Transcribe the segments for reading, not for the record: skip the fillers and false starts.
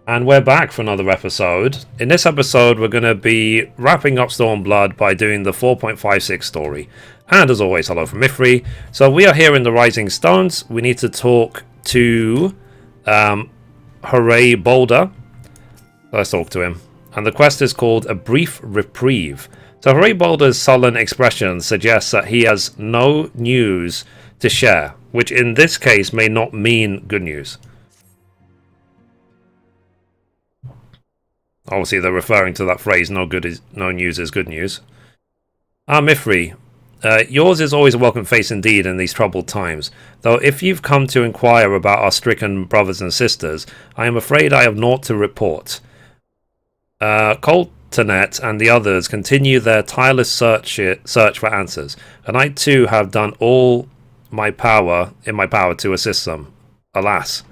And we're back for another episode. In this episode, we're going to be wrapping up Stormblood by doing the 4.56 story. And as always, hello from Mithrie. So we are here in the Rising Stones. We need to talk to Hooray Boulder. Let's talk to him. And the quest is called A Brief Reprieve. So Hooray Boulder's sullen expression suggests that he has no news to share, which in this case may not mean good news. Obviously, they're referring to that phrase, no news is good news. Mithrie, yours is always a welcome face indeed in these troubled times. Though if you've come to inquire about our stricken brothers and sisters, I am afraid I have naught to report. Coltonet and the others continue their tireless search for answers, and I too have done all in my power to assist them. Alas.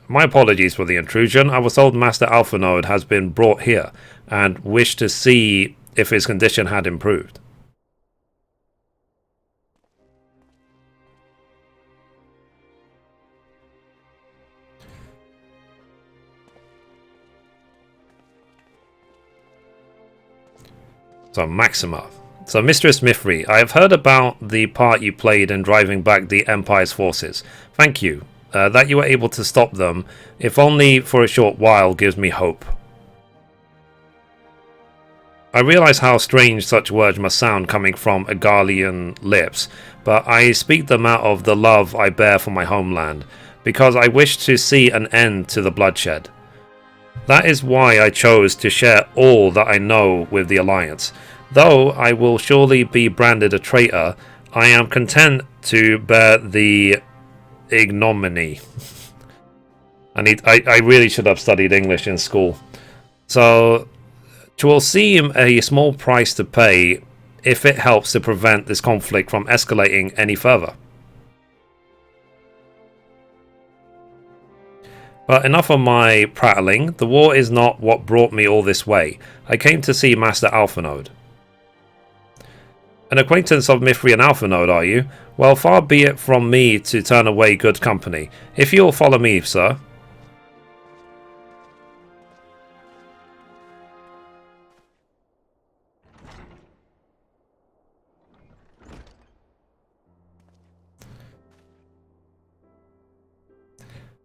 My apologies for the intrusion. I was told Master Alphanode has been brought here, and wished to see if his condition had improved. So, Maxima. So, Mistress Mithrie, I have heard about the part you played in driving back the Empire's forces. Thank you. That you were able to stop them, if only for a short while, gives me hope. I realize how strange such words must sound coming from Egalian lips, but I speak them out of the love I bear for my homeland, because I wish to see an end to the bloodshed. That is why I chose to share all that I know with the Alliance. Though I will surely be branded a traitor, I am content to bear the ignominy. I really should have studied English in school. So, it will seem a small price to pay if it helps to prevent this conflict from escalating any further. But enough of my prattling. The war is not what brought me all this way. I came to see Master Alphanode. An acquaintance of Mithrie and Alphanode, are you? Well, far be it from me to turn away good company. If you'll follow me, sir.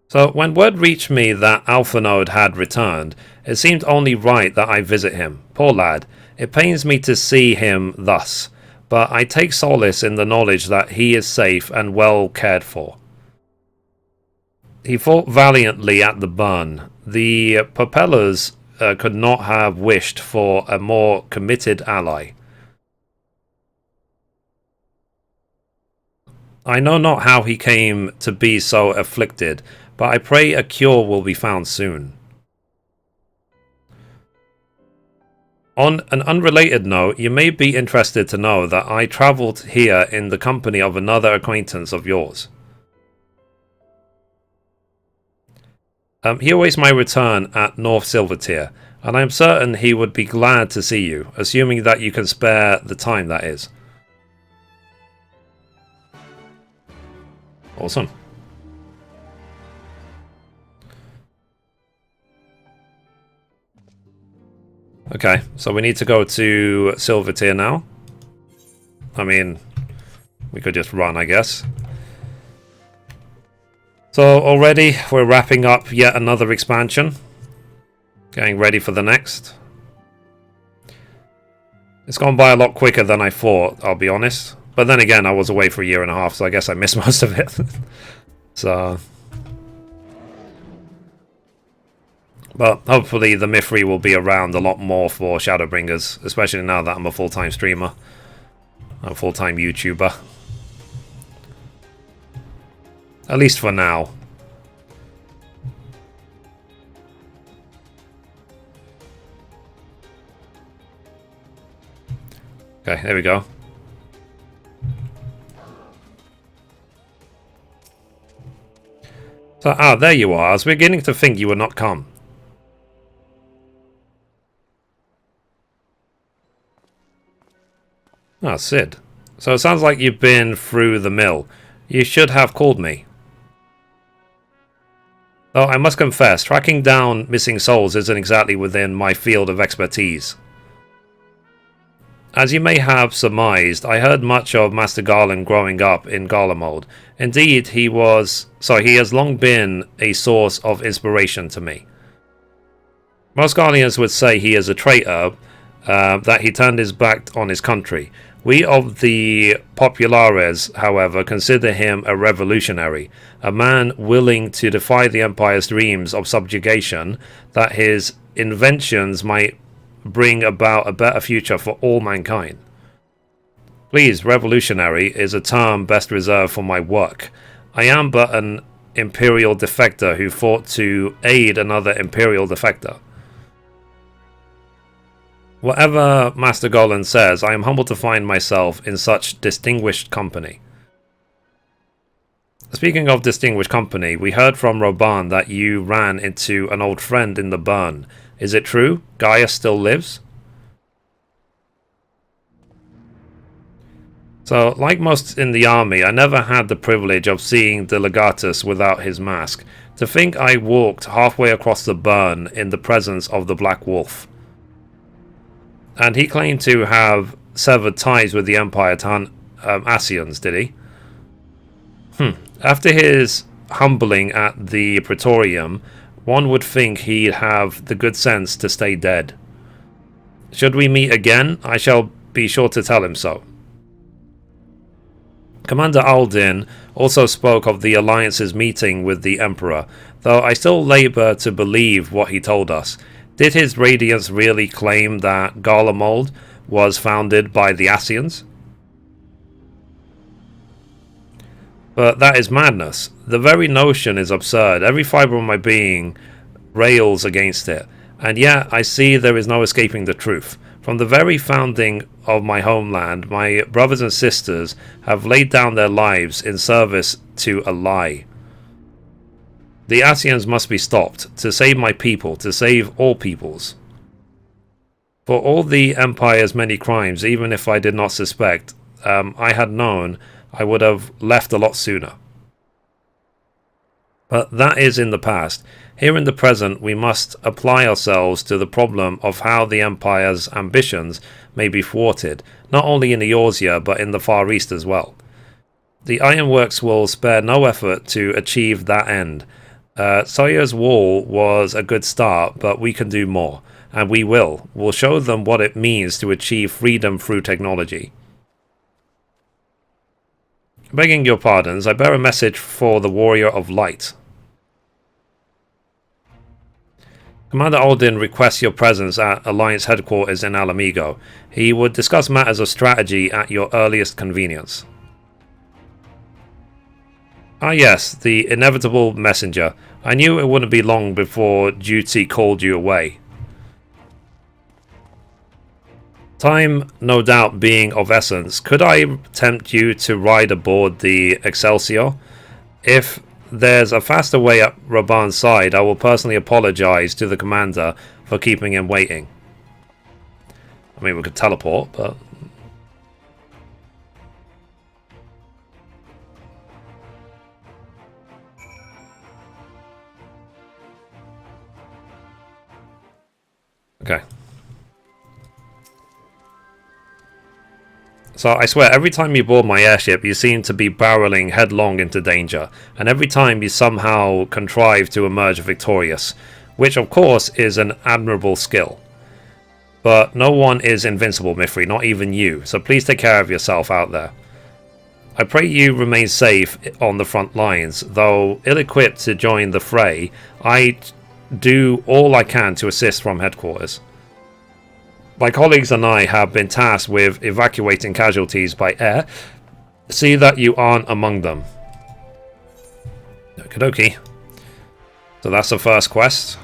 So, when word reached me that Alphanode had returned, it seemed only right that I visit him. Poor lad, it pains me to see him thus, but I take solace in the knowledge that he is safe and well cared for. He fought valiantly at the burn. The propellers could not have wished for a more committed ally. I know not how he came to be so afflicted, but I pray a cure will be found soon. On an unrelated note, you may be interested to know that I travelled here in the company of another acquaintance of yours. He awaits my return at North Silvertier, and I am certain he would be glad to see you, assuming that you can spare the time, that is. Awesome. Okay, so we need to go to Silvertier now. I mean, we could just run, I guess. So already we're wrapping up yet another expansion. Getting ready for the next. It's gone by a lot quicker than I thought, I'll be honest. But then again, I was away for a year and a half, so I guess I missed most of it. So... But hopefully the Mithrie will be around a lot more for Shadowbringers, especially now that I'm a full-time streamer. I'm a full-time YouTuber. At least for now. Okay, there we go. So, there you are. I was beginning to think you would not come. Ah, Sid. So it sounds like you've been through the mill. You should have called me. Oh, I must confess, tracking down missing souls isn't exactly within my field of expertise. As you may have surmised, I heard much of Master Garland growing up in Garlemald. Indeed, he has long been a source of inspiration to me. Most Guardians would say he is a traitor, that he turned his back on his country. We of the Populares, however, consider him a revolutionary, a man willing to defy the Empire's dreams of subjugation, that his inventions might bring about a better future for all mankind. Please, revolutionary is a term best reserved for my work. I am but an Imperial defector who fought to aid another Imperial defector. Whatever Master Golan says, I am humbled to find myself in such distinguished company. Speaking of distinguished company, we heard from Roban that you ran into an old friend in the burn. Is it true? Gaia still lives? So, like most in the army, I never had the privilege of seeing the Legatus without his mask. To think I walked halfway across the burn in the presence of the Black Wolf. And he claimed to have severed ties with the Empire Asians, did he? After his humbling at the Praetorium, one would think he'd have the good sense to stay dead. Should we meet again, I shall be sure to tell him so. Commander Aldin also spoke of the Alliance's meeting with the Emperor, though I still labour to believe what he told us. Did his Radiance really claim that Garlemald was founded by the Asians? But that is madness. The very notion is absurd. Every fibre of my being rails against it. And yet I see there is no escaping the truth. From the very founding of my homeland, my brothers and sisters have laid down their lives in service to a lie. The Asians must be stopped, to save my people, to save all peoples. For all the Empire's many crimes, even if I did not suspect, I had known, I would have left a lot sooner. But that is in the past. Here in the present, we must apply ourselves to the problem of how the Empire's ambitions may be thwarted, not only in Eorzea, but in the Far East as well. The Ironworks will spare no effort to achieve that end. Sawyer's Wall was a good start, but we can do more, and we will. We'll show them what it means to achieve freedom through technology. Begging your pardons, I bear a message for the Warrior of Light. Commander Aldin requests your presence at Alliance headquarters in Alamigo. He would discuss matters of strategy at your earliest convenience. Ah yes, the inevitable messenger. I knew it wouldn't be long before duty called you away. Time, no doubt, being of essence, could I tempt you to ride aboard the Excelsior? If there's a faster way up Raban's side, I will personally apologize to the commander for keeping him waiting. I mean, we could teleport, but... Okay. So I swear, every time you board my airship, you seem to be barreling headlong into danger, and every time you somehow contrive to emerge victorious, which of course is an admirable skill. But no one is invincible, Mithrie, not even you, so please take care of yourself out there. I pray you remain safe on the front lines, though ill-equipped to join the fray, I do all I can to assist from headquarters. My colleagues and I have been tasked with evacuating casualties by air. See that you aren't among them. Okie dokie. So that's the first quest.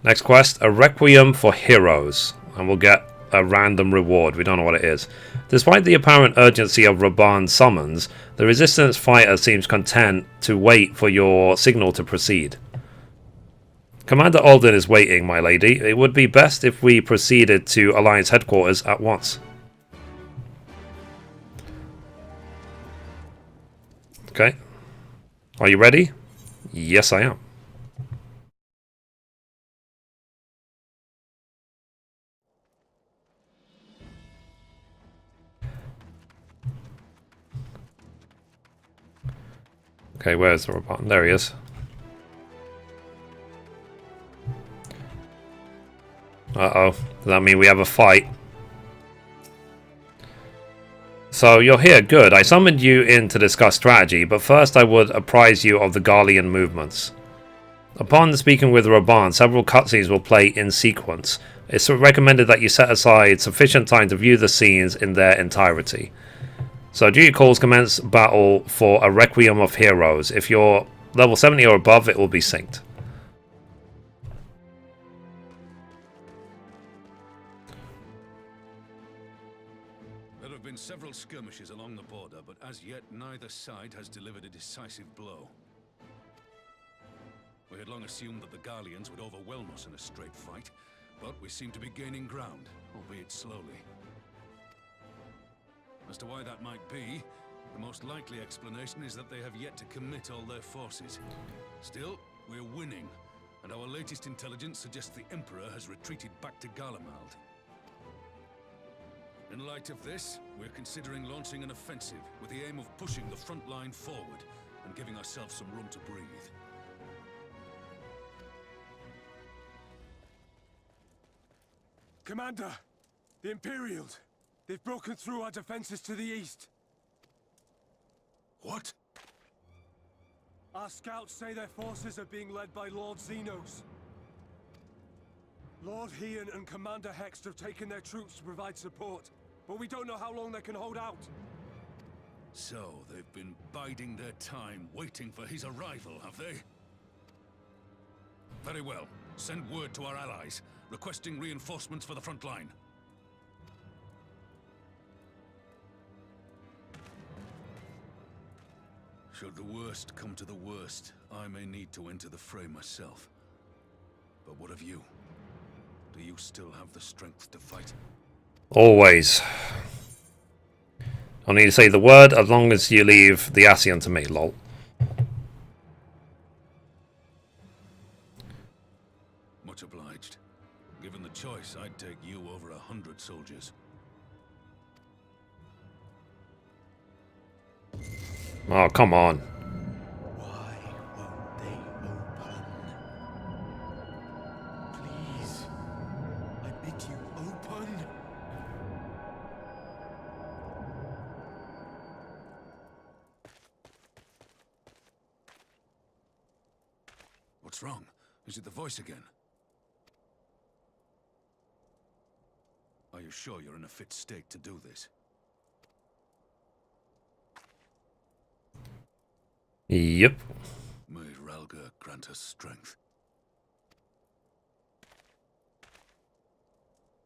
Next quest, a Requiem for Heroes. And we'll get a random reward. We don't know what it is. Despite the apparent urgency of Raban's summons, the Resistance fighter seems content to wait for your signal to proceed. Commander Alden is waiting, my lady. It would be best if we proceeded to Alliance headquarters at once. Okay. Are you ready? Yes, I am. Okay, where's the button? There he is. Uh-oh. Does that mean we have a fight? So you're here, good. I summoned you in to discuss strategy, but first I would apprise you of the Garlean movements. Upon speaking with Raban, several cutscenes will play in sequence. It's recommended that you set aside sufficient time to view the scenes in their entirety. So duty calls commence battle for a Requiem of Heroes. If you're level 70 or above, it will be synced. There have been several skirmishes along the border, but as yet neither side has delivered a decisive blow. We had long assumed that the Garleans would overwhelm us in a straight fight, but we seem to be gaining ground, albeit slowly. As to why that might be, the most likely explanation is that they have yet to commit all their forces. Still, we're winning, and our latest intelligence suggests the Emperor has retreated back to Garlemald. In light of this, we're considering launching an offensive with the aim of pushing the front line forward and giving ourselves some room to breathe. Commander, the Imperials, they've broken through our defenses to the east. What? Our scouts say their forces are being led by Lord Xenos. Lord Hian and Commander Hext have taken their troops to provide support, but we don't know how long they can hold out. So, they've been biding their time, waiting for his arrival, have they? Very well. Send word to our allies, requesting reinforcements for the front line. Should the worst come to the worst, I may need to enter the fray myself. But what of you? Do you still have the strength to fight? Always. I need to say the word as long as you leave the Ascian to me, lol. Much obliged. Given the choice, I'd take you over 100 soldiers. Oh, come on. Why won't they open? Please, I bid you open. What's wrong? Is it the voice again? Are you sure you're in a fit state to do this? Yep. May Ralga grant us strength.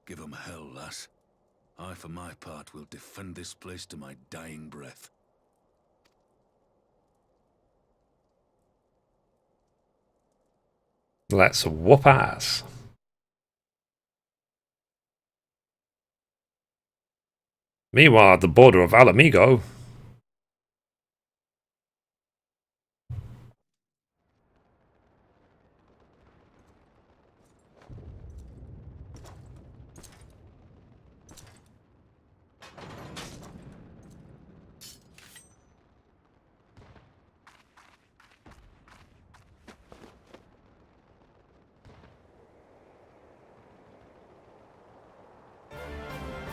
Give 'em hell, lass. I, for my part, will defend this place to my dying breath. Let's whoop ass. Meanwhile, at the border of Alamigo.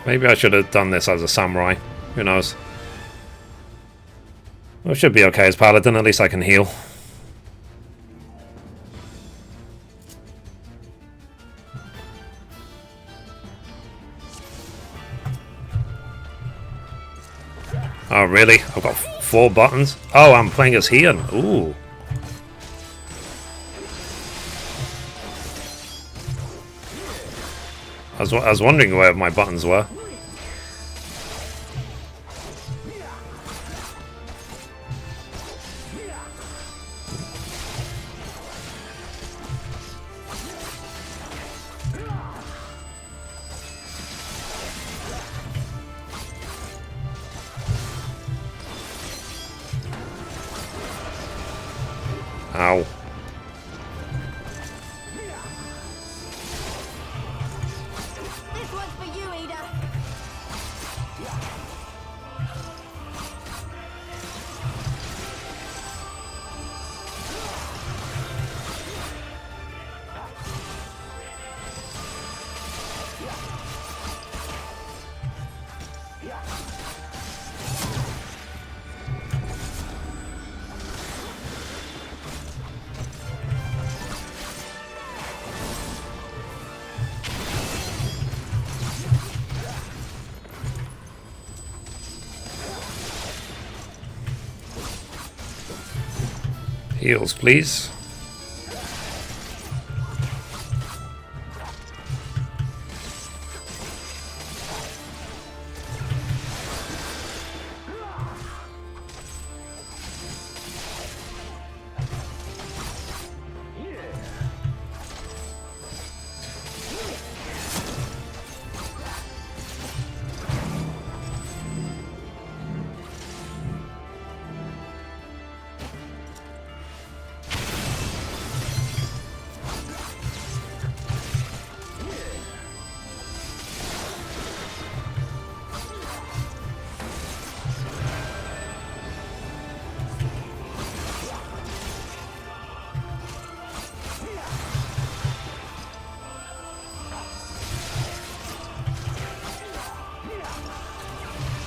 Maybe I should have done this as a samurai. Who knows? Well, it should be okay as paladin. At least I can heal. Oh, really? I've got 4 buttons? Oh, I'm playing as Hian. Ooh. I was wondering where my buttons were. Ow. This one's for you, Ada. Heals, please.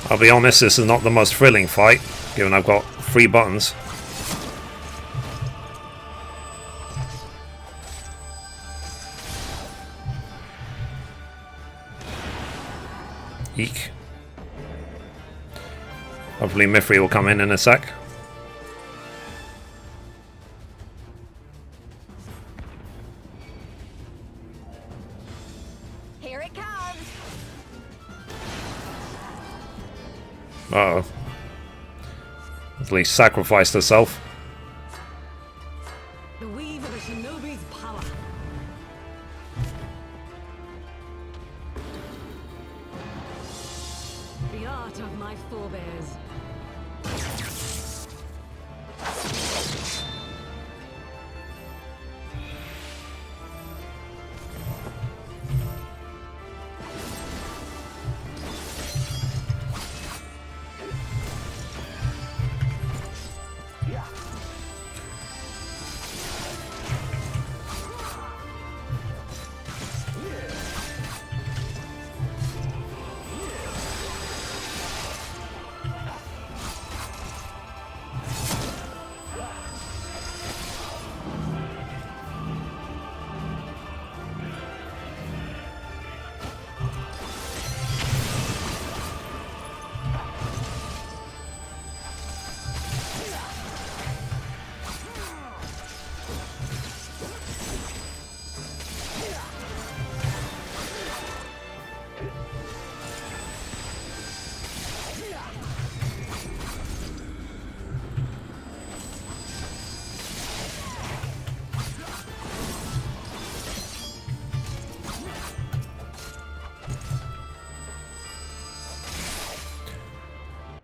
I'll be honest, this is not the most thrilling fight, given I've got 3 buttons. Eek. Hopefully Mithrie will come in a sec. Here it comes. Uh-oh. At least sacrificed herself. The weave of a shinobi's power. The art of my forebears.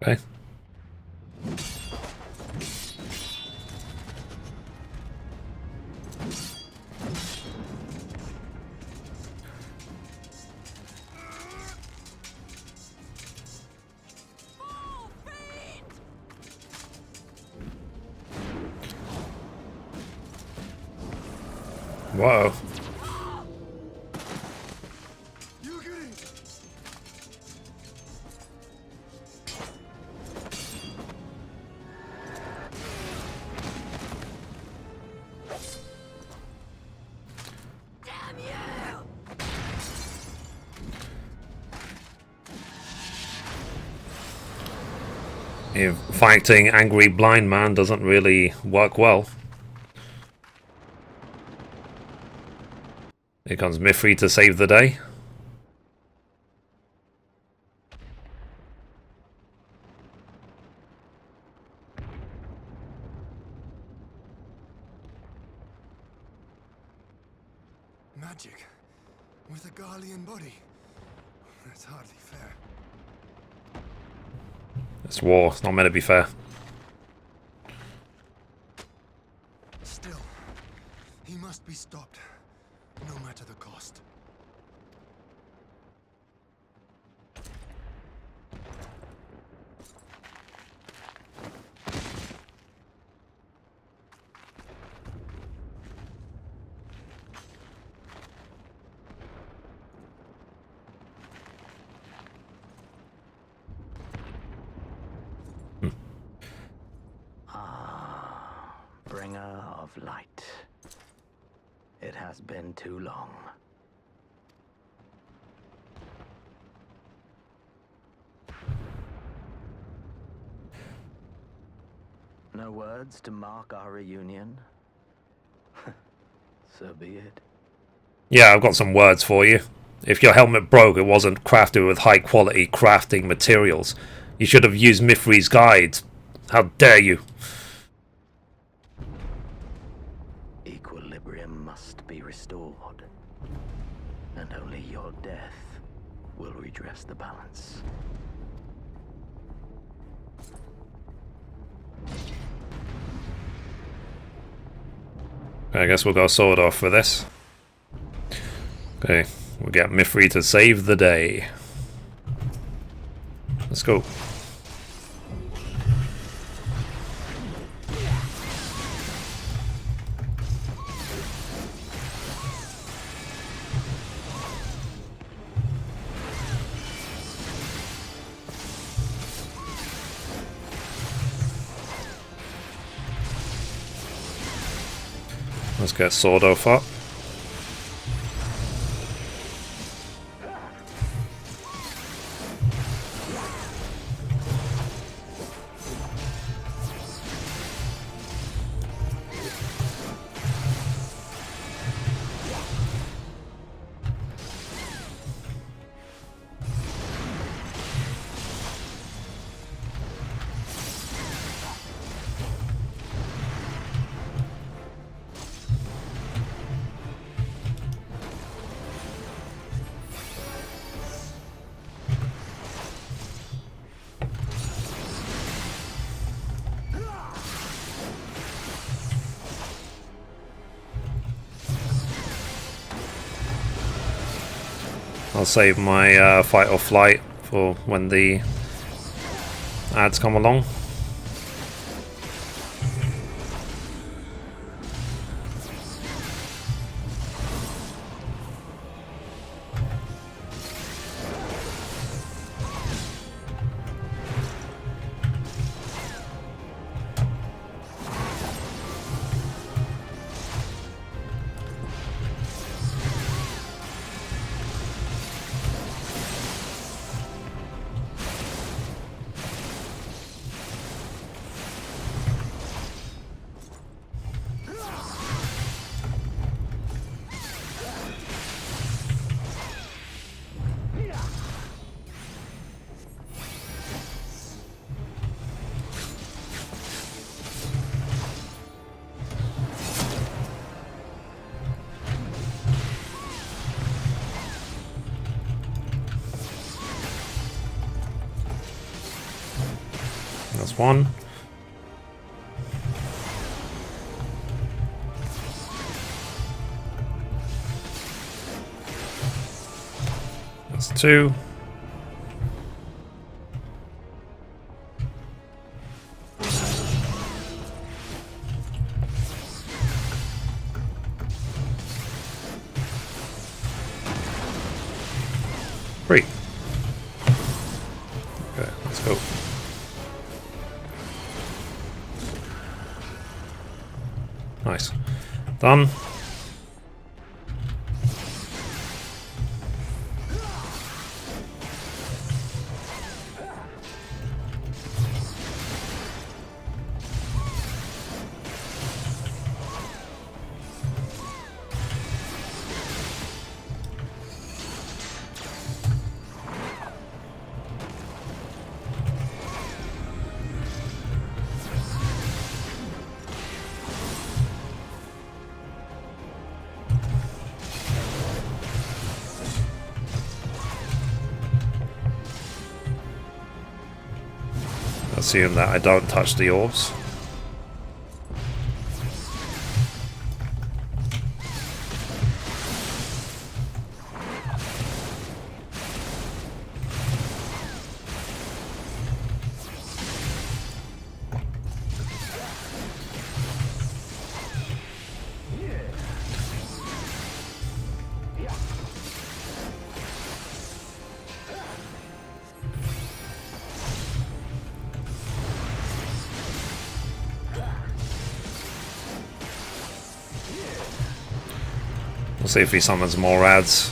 Okay. Whoa. Damn you! If fighting angry blind man doesn't really work well. Here comes Mithrie to save the day. Magic with a Garlean body. That's hardly fair. It's war. It's not meant to be fair. be stopped, no matter the cost. Bringer of light. It has been too long. No words to mark our reunion? So be it. Yeah, I've got some words for you. If your helmet broke, it wasn't crafted with high quality crafting materials. You should have used Mithrie's guide. How dare you? Equilibrium must be restored. And only your death will redress the balance. I guess we'll go sword off for this. Okay, we'll get Mithrie to save the day. Let's go. Let's get sword off up. I'll save my fight or flight for when the ads come along. That's one. That's two. Three. Okay, let's go. Nice. Done. Assume that I don't touch the orbs. We'll see if he summons more ads.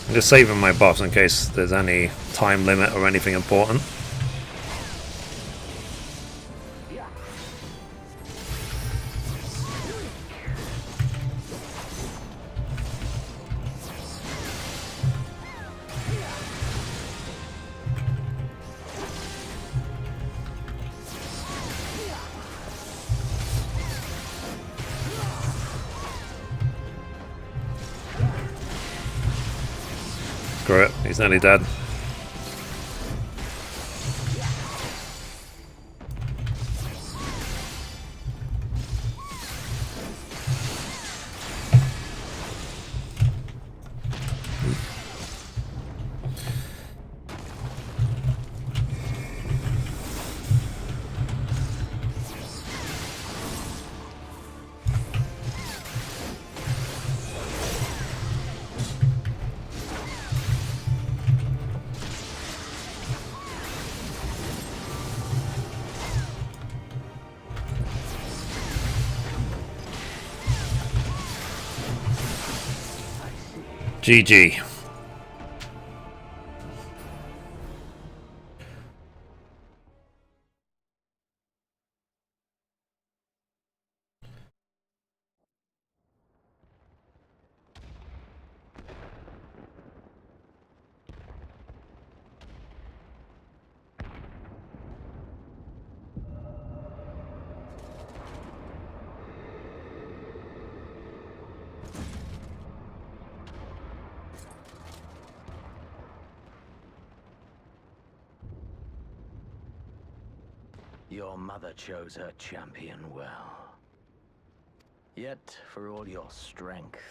I'm just saving my buffs in case there's any time limit or anything important. Screw it, he's nearly dead. GG. Your mother chose her champion well. Yet, for all your strength,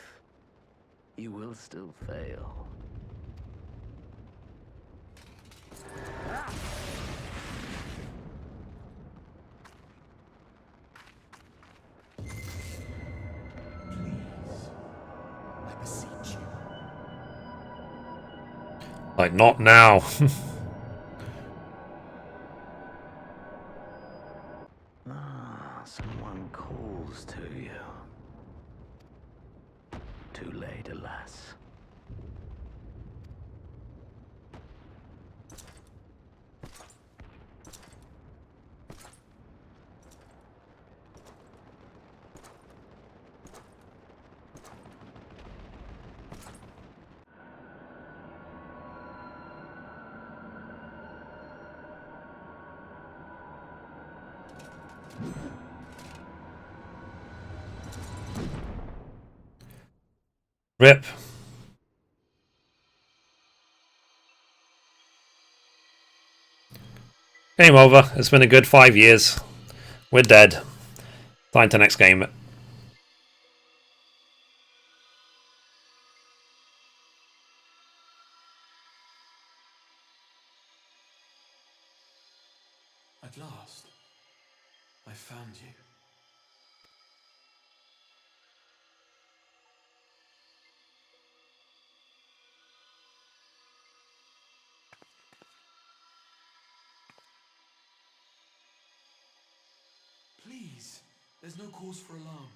you will still fail. I beseech you. Like, not now. Someone calls to you. Too late, alas. Rip. Game over. It's been a good 5 years. We're dead. Time to next game. At last, I found you. Please, there's no cause for alarm.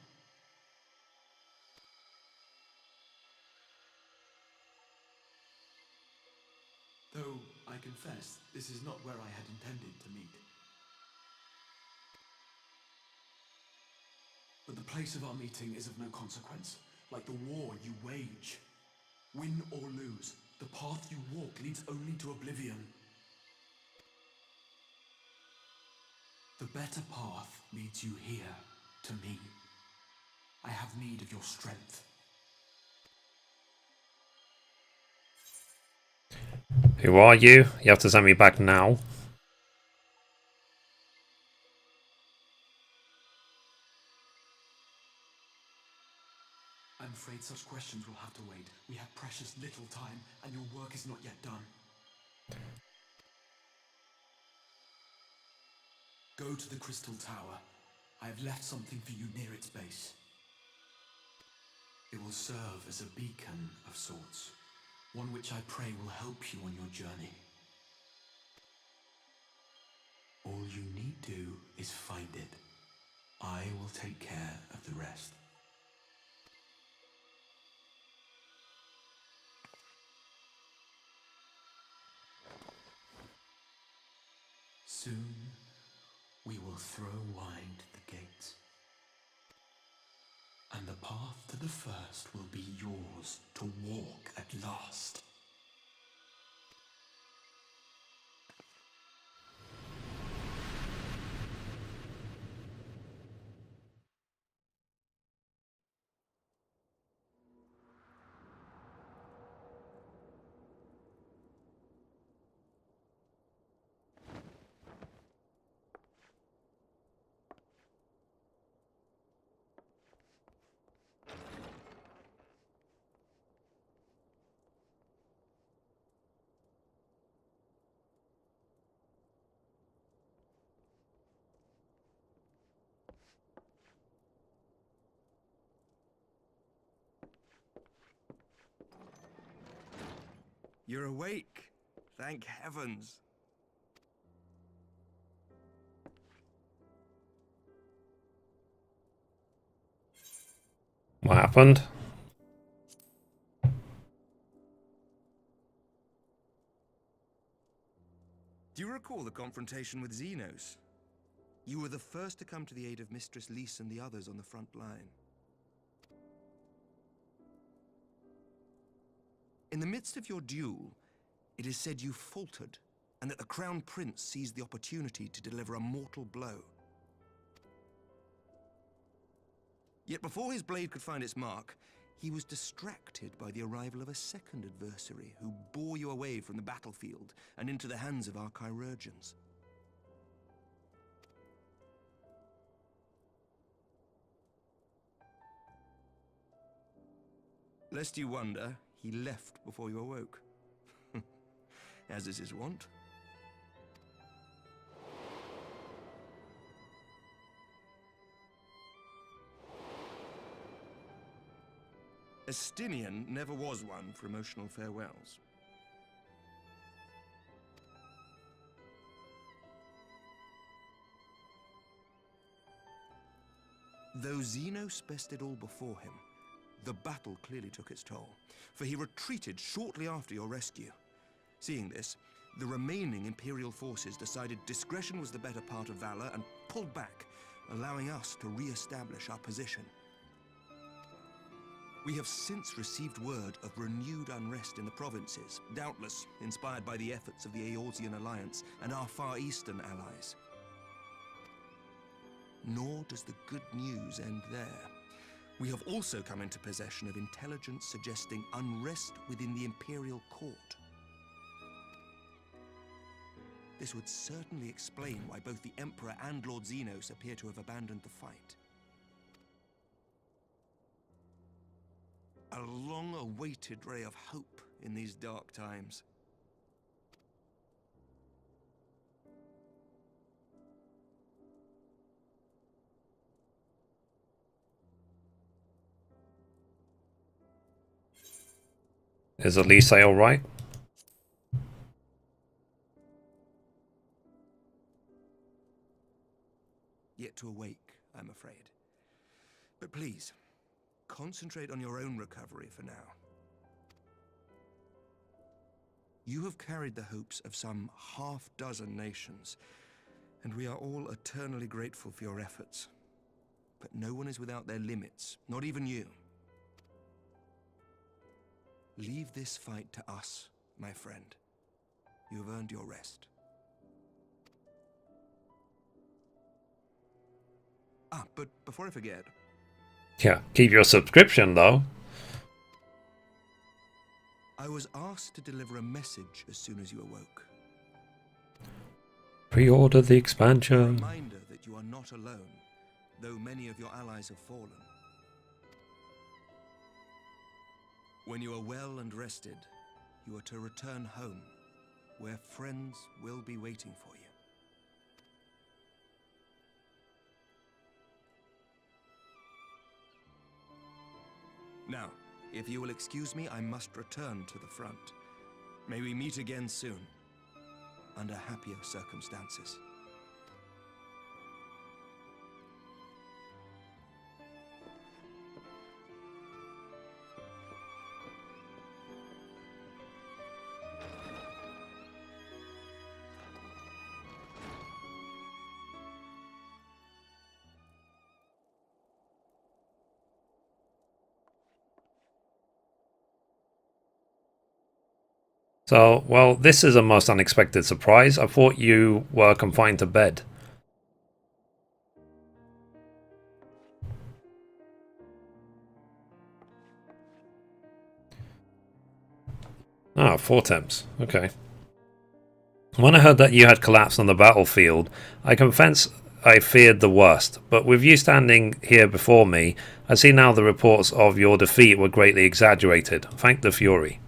Though, I confess, this is not where I had intended to meet. But the place of our meeting is of no consequence, like the war you wage. Win or lose, the path you walk leads only to oblivion. The better path leads you here, to me. I have need of your strength. Who are you? You have to send me back now. I'm afraid such questions will have to wait. We have precious little time, and your work is not yet done. Go to the Crystal Tower. I have left something for you near its base. It will serve as a beacon of sorts, one which I pray will help you on your journey. All you need do is find it. I will take care of the rest. Soon, we will throw wide the gates. And the path to the first will be yours to walk at last. You're awake. Thank heavens. What happened? Do you recall the confrontation with Xenos? You were the first to come to the aid of Mistress Lys and the others on the front line. In the midst of your duel, it is said you faltered, and that the Crown Prince seized the opportunity to deliver a mortal blow. Yet before his blade could find its mark, he was distracted by the arrival of a second adversary who bore you away from the battlefield and into the hands of our chirurgeons. Lest you wonder, he left before you awoke. As is his wont. Estinian never was one for emotional farewells. Though Xenos bested all before him, the battle clearly took its toll, for he retreated shortly after your rescue. Seeing this, the remaining Imperial forces decided discretion was the better part of valor and pulled back, allowing us to re-establish our position. We have since received word of renewed unrest in the provinces, doubtless inspired by the efforts of the Eorzean Alliance and our Far Eastern allies. Nor does the good news end there. We have also come into possession of intelligence suggesting unrest within the Imperial Court. This would certainly explain why both the Emperor and Lord Xenos appear to have abandoned the fight. A long-awaited ray of hope in these dark times. Is Elise alright? Yet to awake, I'm afraid. But please, concentrate on your own recovery for now. You have carried the hopes of some half-dozen nations, and we are all eternally grateful for your efforts. But no one is without their limits, not even you. Leave this fight to us, my friend. You have earned your rest. But before I forget... Yeah, keep your subscription though. I was asked to deliver a message as soon as you awoke. Pre-order the A expansion. reminder that you are not alone, though many of your allies have fallen. When you are well and rested, you are to return home, where friends will be waiting for you. Now, if you will excuse me, I must return to the front. May we meet again soon, under happier circumstances. So, well, this is a most unexpected surprise. I thought you were confined to bed. Ah, 4 temps. Okay. When I heard that you had collapsed on the battlefield, I confess I feared the worst, but with you standing here before me, I see now the reports of your defeat were greatly exaggerated. Thank the Fury.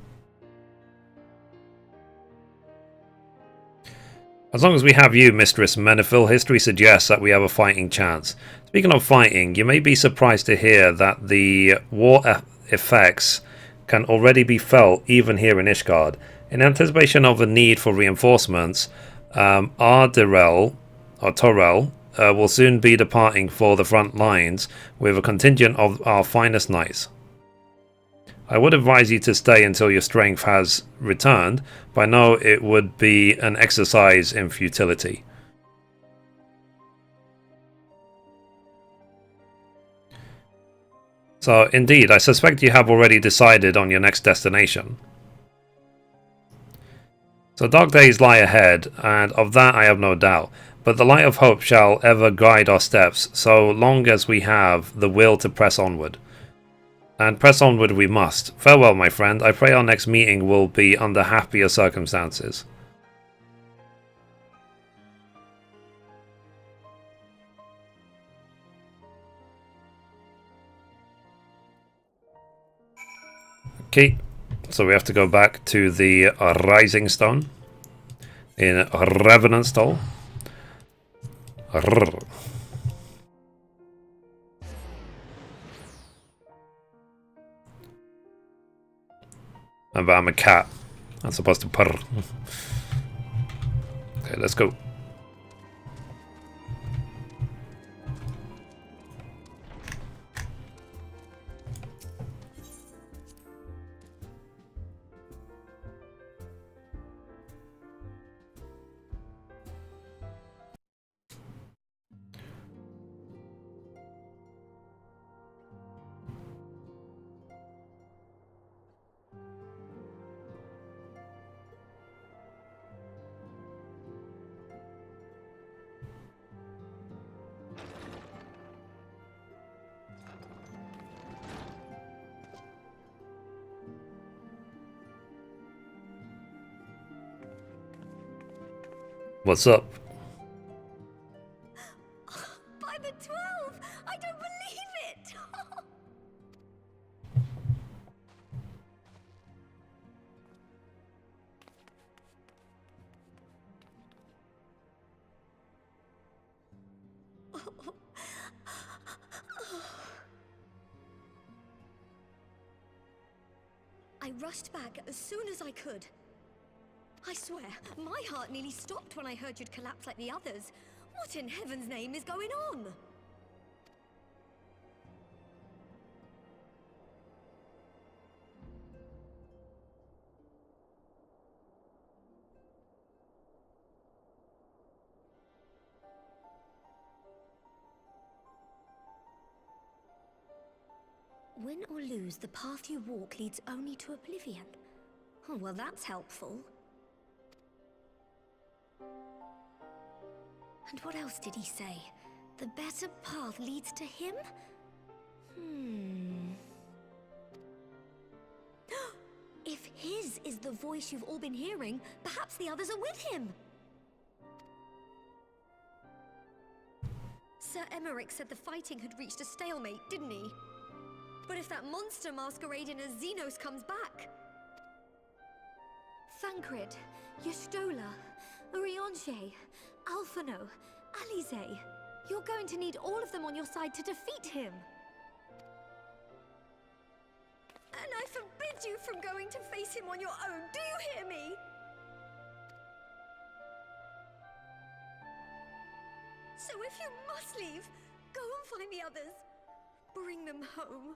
As long as we have you, Mistress Menethil, history suggests that we have a fighting chance. Speaking of fighting, you may be surprised to hear that the war effects can already be felt even here in Ishgard. In anticipation of the need for reinforcements, Torel will soon be departing for the front lines with a contingent of our finest knights. I would advise you to stay until your strength has returned, but I know it would be an exercise in futility. So, indeed, I suspect you have already decided on your next destination. So dark days lie ahead, and of that I have no doubt, but the light of hope shall ever guide our steps, so long as we have the will to press onward. And press onward we must. Farewell, my friend. I pray our next meeting will be under happier circumstances. Okay, so we have to go back to the Rising Stone in Revenant Stall. But I'm a cat. I'm supposed to purr. Okay, let's go. What's up? By the 12! I don't believe it! I rushed back as soon as I could. I swear, my heart nearly stopped when I heard you'd collapse like the others. What in heaven's name is going on? Win or lose, the path you walk leads only to oblivion. Oh, well, that's helpful. And what else did he say? The better path leads to him? If his is the voice you've all been hearing, perhaps the others are with him. Sir Emmerich said the fighting had reached a stalemate, didn't he? But if that monster masquerading as Xenos comes back... Thancred, Yestola, Urianger, Alphano, Alize... You're going to need all of them on your side to defeat him. And I forbid you from going to face him on your own, do you hear me? So if you must leave, go and find the others. Bring them home.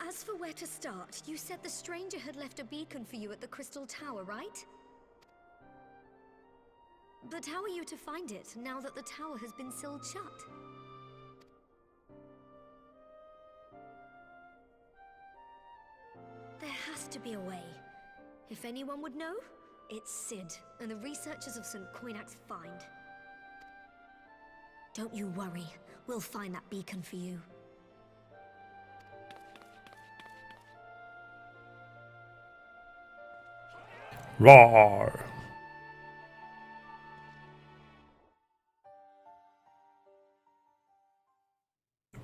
As for where to start, you said the stranger had left a beacon for you at the Crystal Tower, right? But how are you to find it, now that the tower has been sealed shut? There has to be a way. If anyone would know, it's Sid, and the researchers of St. Coinac's Find. Don't you worry, we'll find that beacon for you. Roar!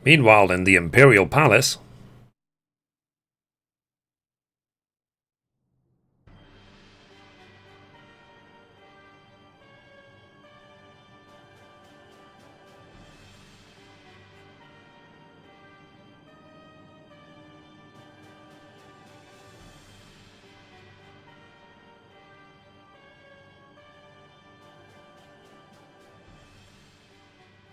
Meanwhile, in the Imperial Palace...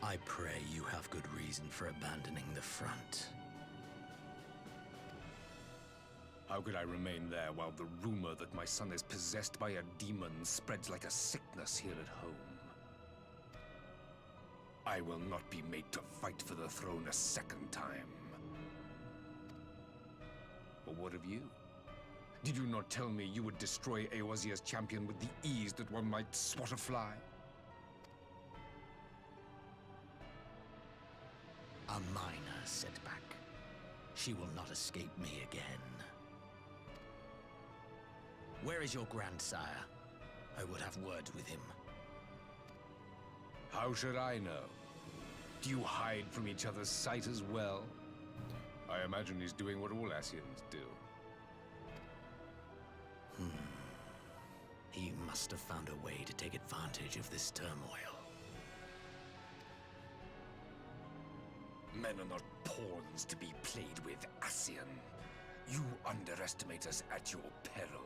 I pray you have good reason for abandoning the front. How could I remain there while the rumor that my son is possessed by a demon spreads like a sickness here at home? I will not be made to fight for the throne a second time. But what of you? Did you not tell me you would destroy Eorzea's champion with the ease that one might swat a fly? A minor setback. She will not escape me again. Where is your grandsire? I would have words with him. How should I know? Do you hide from each other's sight as well? I imagine he's doing what all Ascians do. He must have found a way to take advantage of this turmoil. Men are not pawns to be played with, Ascian. You underestimate us at your peril.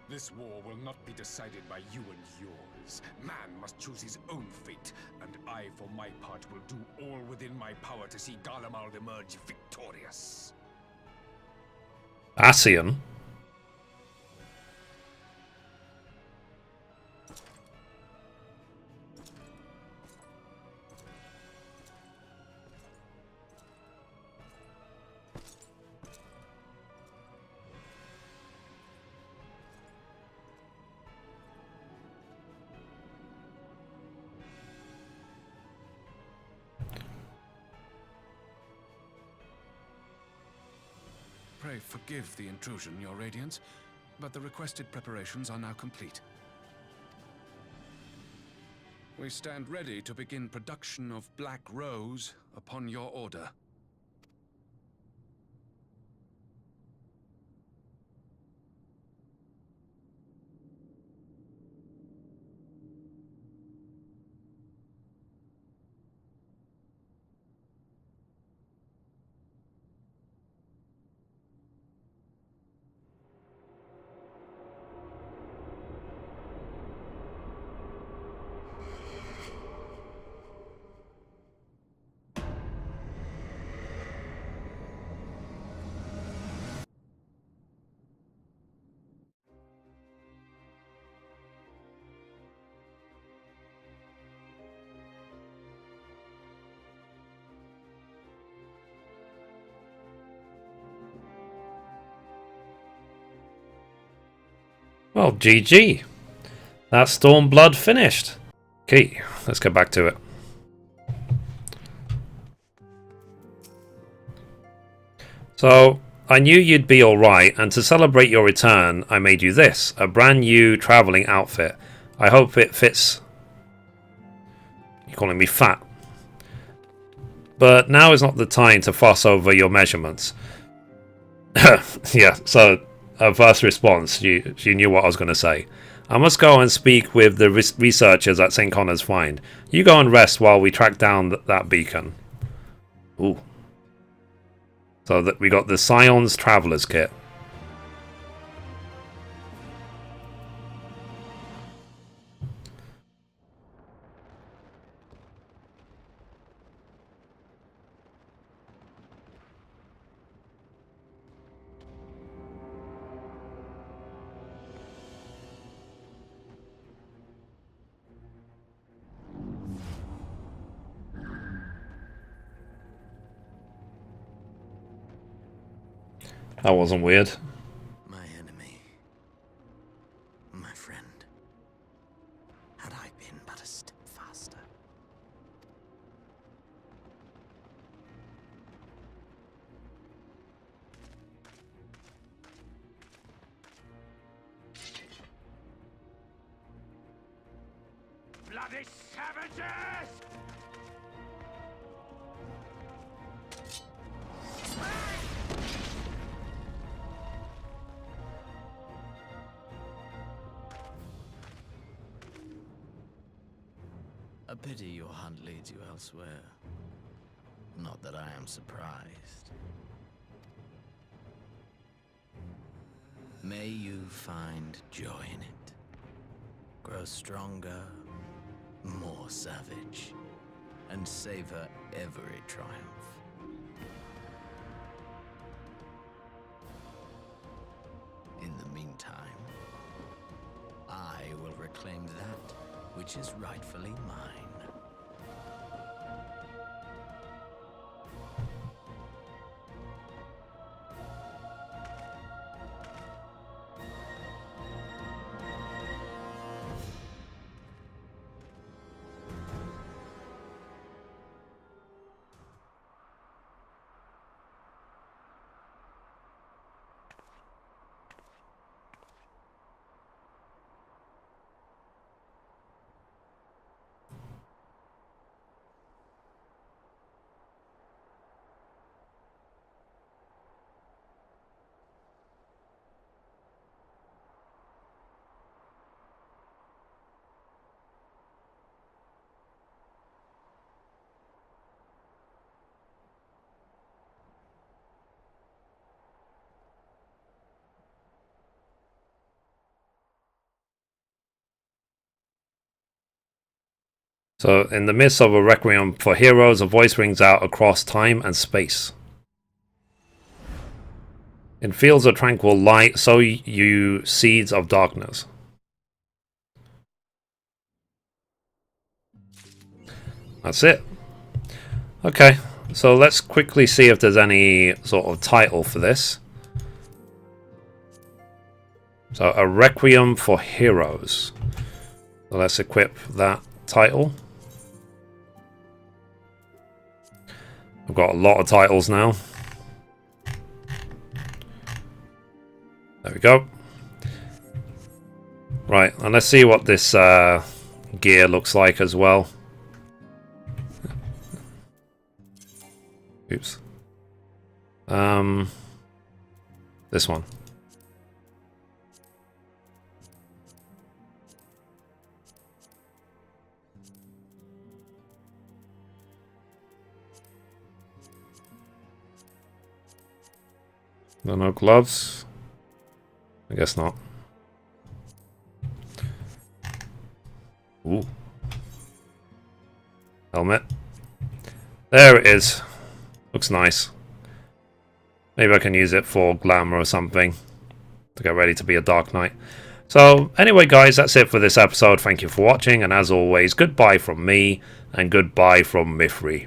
This war will not be decided by you and yours. Man must choose his own fate, and I, for my part, will do all within my power to see Garlemald emerge victorious. Ascian? Pray forgive the intrusion, Your Radiance, but the requested preparations are now complete. We stand ready to begin production of Black Rose upon your order. Well, GG. That's Stormblood finished. Okay, let's get back to it. So, I knew you'd be alright, and to celebrate your return, I made you this, a brand new travelling outfit. I hope it fits. You're calling me fat. But now is not the time to fuss over your measurements. Yeah, so her first response, she knew what I was going to say. I must go and speak with the researchers at St. Connor's Find. You go and rest while we track down that beacon. Ooh. So that we got the Scion's Traveler's Kit. That wasn't weird. My enemy. My friend. Had I been but a step faster. Bloody savages! A pity your hunt leads you elsewhere. Not that I am surprised. May you find joy in it. Grow stronger, more savage, and savor every triumph. In the meantime, I will reclaim that which is rightfully mine. So, in the midst of a Requiem for Heroes, a voice rings out across time and space. In fields of tranquil light, sow you seeds of darkness. That's it. Okay, so let's quickly see if there's any sort of title for this. So, a Requiem for Heroes. So let's equip that title. I've got a lot of titles now. There we go. Right, and let's see what this gear looks like as well. Oops. This one. No gloves? I guess not. Ooh. Helmet. There it is. Looks nice. Maybe I can use it for glamour or something. To get ready to be a Dark Knight. So, anyway guys, that's it for this episode. Thank you for watching, and as always, goodbye from me, and goodbye from Mithrie.